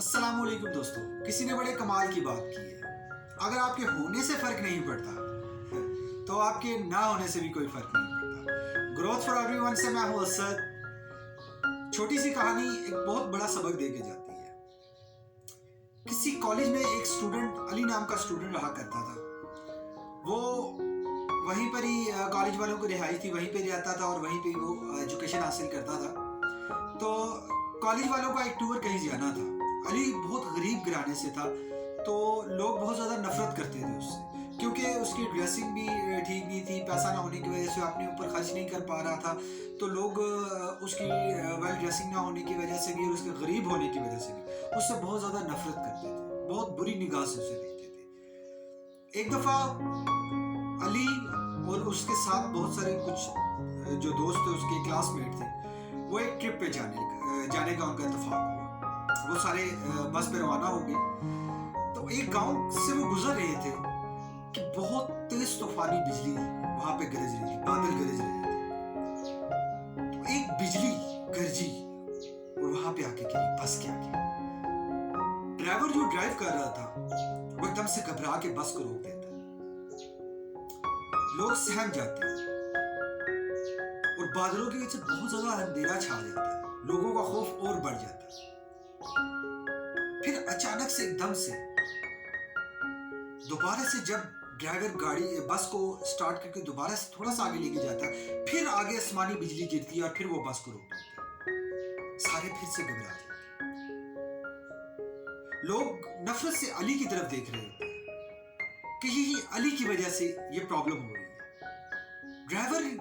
अस्सलाम वालेकुम दोस्तों, किसी ने बड़े कमाल की बात की है। अगर आपके होने से फर्क नहीं पड़ता तो आपके ना होने से भी कोई फर्क नहीं पड़ता। ग्रोथ फॉर एवरीवन से मैं हूं असद। छोटी सी कहानी एक बहुत बड़ा सबक दे के जाती है। किसी कॉलेज में एक स्टूडेंट, अली नाम का स्टूडेंट रहा करता था। वो वहीं पर ही कॉलेज वालों को रिहाइश थी, वहीं पे रहता था और वहीं पे वो एजुकेशन हासिल करता था। तो कॉलेज वालों का एक टूर कहीं जाना था। अली बहुत गरीब घराने से था, तो लोग बहुत ज़्यादा नफरत करते थे उससे, क्योंकि उसकी ड्रेसिंग भी ठीक नहीं थी। पैसा ना होने की वजह से अपने ऊपर खर्च नहीं कर पा रहा था, तो लोग उसकी वेल ड्रेसिंग ना होने की वजह से भी और उसके गरीब होने की वजह से भी उससे बहुत ज़्यादा नफरत करते थे, बहुत बुरी निगाह से उसे देखते थे। एक दफ़ा अली और उसके साथ बहुत सारे कुछ जो दोस्त थे, उसके क्लासमेट थे, वो एक ट्रिप पे जाने का उनका इत्तेफाक हुआ। वो सारे बस पे रवाना हो गए। तो एक गांव से वो गुजर रहे थे कि बहुत तेज तूफानी बिजली वहां पे गरज रही थी, बादल गरज रहे थे। तो एक बिजली गरजी और वहां पे आके गिरी बस के आगे। ड्राइवर जो ड्राइव कर रहा था वो एकदम से घबरा के बस को रोक देता है। लोग सहम जाते हैं और बादलों के वजह से बहुत ज्यादा अंधेरा छा जाता है। लोगों का खौफ और बढ़ जाता है। फिर अचानक से एकदम से दोबारा से जब ड्राइवर गाड़ी बस को स्टार्ट करके दोबारा से थोड़ा सा आगे लेके जाता है, फिर आगे आसमानी बिजली गिरती है और फिर वो बस को रोक देता है। सारे फिर से घबरा जाते हैं। लोग नफरत से अली की तरफ देख रहे होते हैं कि यही अली की वजह से ये प्रॉब्लम हो रही है। ड्राइवर एक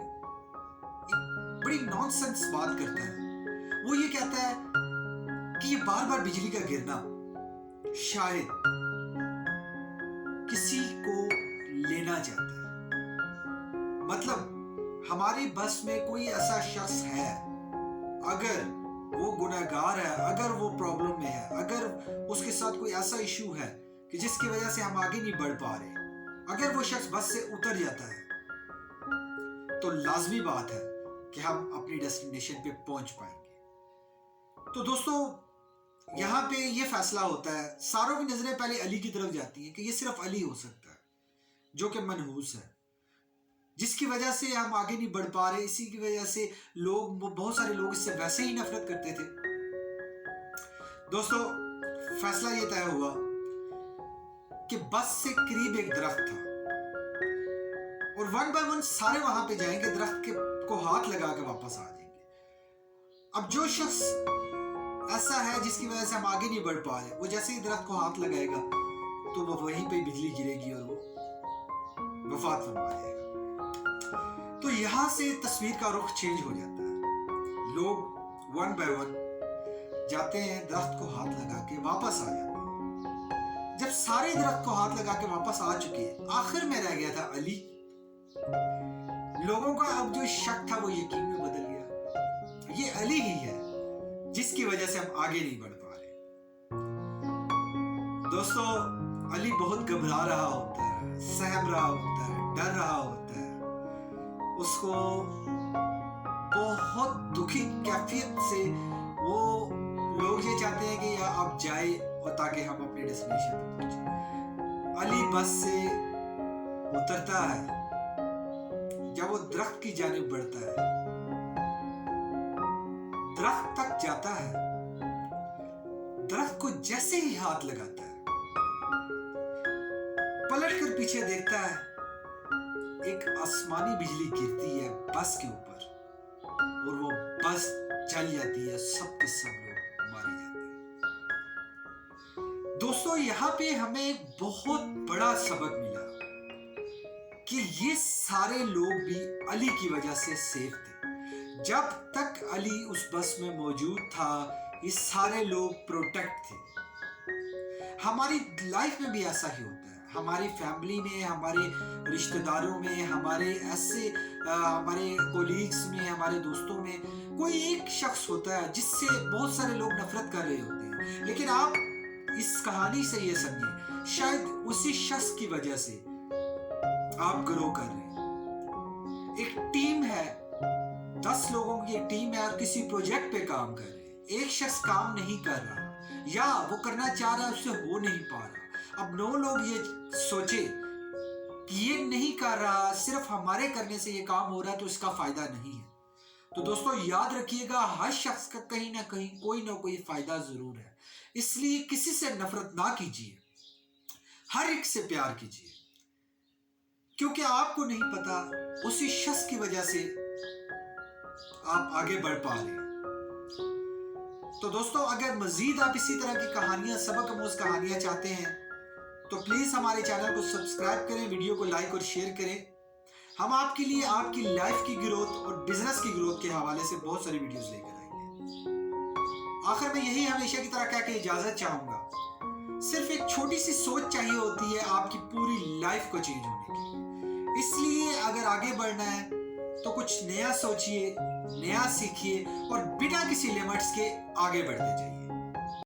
बड़ी नॉनसेंस बात करता है। वो ये कहता है कि ये बार बार बिजली का गिरना शायद किसी को लेना चाहता है। मतलब हमारी बस में कोई ऐसा शख्स है, अगर वो गुनहगार है, अगर वो प्रॉब्लम में है, अगर उसके साथ कोई ऐसा इशू है कि जिसकी वजह से हम आगे नहीं बढ़ पा रहे, अगर वो शख्स बस से उतर जाता है तो लाजमी बात है कि हम अपनी डेस्टिनेशन पे पहुंच पाएंगे। तो दोस्तों, यहाँ पे ये फैसला होता है, सारों की नजरें पहले अली की तरफ जाती हैं कि ये सिर्फ अली हो सकता है जो कि मनहूस है, जिसकी वजह से हम आगे नहीं बढ़ पा रहे। इसी की वजह से बहुत सारे लोग इससे वैसे ही नफरत करते थे। दोस्तों, फैसला ये तय हुआ कि बस से करीब एक दरख्त था और वन बाय वन सारे वहां पे जाएंगे, दरख्त को हाथ लगा के वापस आ जाएंगे। अब जो शख्स ऐसा है जिसकी वजह से हम आगे नहीं बढ़ पा रहे, वो जैसे ही दरख्त को हाथ लगाएगा तो वो वहीं पे बिजली गिरेगी और वो वफात फरमा जाएगा। तो यहां से तस्वीर का रुख चेंज हो जाता है। लोग वन बाय वन जाते हैं, दरख्त को हाथ लगा के वापस आ जाते हैं। जब सारे दरख्त को हाथ लगा के वापस आ चुके हैं, आखिर में रह गया था अली। लोगों का अब जो शक था वो यकीन में बदल गया। ये अली ही है जिसकी वजह से हम आगे नहीं बढ़ पा रहे। दोस्तों, अली बहुत घबरा रहा होता है, सहम रहा होता है, डर रहा होता है। उसको बहुत दुखी कैफियत से वो लोग ये चाहते हैं कि आप जाए और ताकि हम अपने डेस्टिनेशन पे पहुंचे। अली बस से उतरता है। जब वो दरख्त की जानिब बढ़ता है, दरख्त तक जाता है, दरख्त को जैसे ही हाथ लगाता है, पलट कर पीछे देखता है, एक आसमानी बिजली गिरती है बस के ऊपर और वो बस जल जाती है, सब के सब लोग मारे जाते हैं। दोस्तों, यहाँ पे हमें एक बहुत बड़ा सबक मिला कि ये सारे लोग भी अली की वजह से सेफ थे। जब तक अली उस बस में मौजूद था, ये सारे लोग प्रोटेक्ट थे। हमारी लाइफ में भी ऐसा ही होता है। हमारी फैमिली में, हमारे रिश्तेदारों में, हमारे कोलीग्स में, हमारे दोस्तों में कोई एक शख्स होता है जिससे बहुत सारे लोग नफरत कर रहे होते हैं। लेकिन आप इस कहानी से ये समझें, शायद उसी शख्स की वजह से आप ग्रो कर रहे हैं। एक टीम है, 10 लोगों की एक टीम है और किसी प्रोजेक्ट पे काम कर रहे हैं। एक शख्स काम नहीं कर रहा, या वो करना चाह रहा है उससे हो नहीं पा रहा। अब 9 लोग ये सोचे कि ये नहीं कर रहा, सिर्फ हमारे करने से ये काम हो रहा है तो इसका फायदा नहीं है। तो दोस्तों याद रखिएगा, हर शख्स का कहीं ना कहीं कोई ना कोई फायदा जरूर है, इसलिए किसी से नफरत ना कीजिए, हर एक से प्यार कीजिए, क्योंकि आपको नहीं पता उसी शख्स की वजह से आप आगे बढ़ पा रहे हैं। तो दोस्तों अगर मजीद आप इसी तरह की कहानियां, सबक आमूज कहानियां चाहते हैं तो प्लीज हमारे चैनल को सब्सक्राइब करें, वीडियो को लाइक और शेयर करें। हम आपके लिए आपकी लाइफ की ग्रोथ और बिजनेस की ग्रोथ के हवाले से बहुत सारी वीडियोस लेकर आएंगे। आखिर में यही हमेशा की तरह कह के इजाजत चाहूंगा, सिर्फ एक छोटी सी सोच चाहिए होती है आपकी पूरी लाइफ को चेंज होने की। इसलिए अगर आगे बढ़ना है तो कुछ नया सोचिए, नया सीखिए और बिना किसी लिमिट्स के आगे बढ़ते जाइए।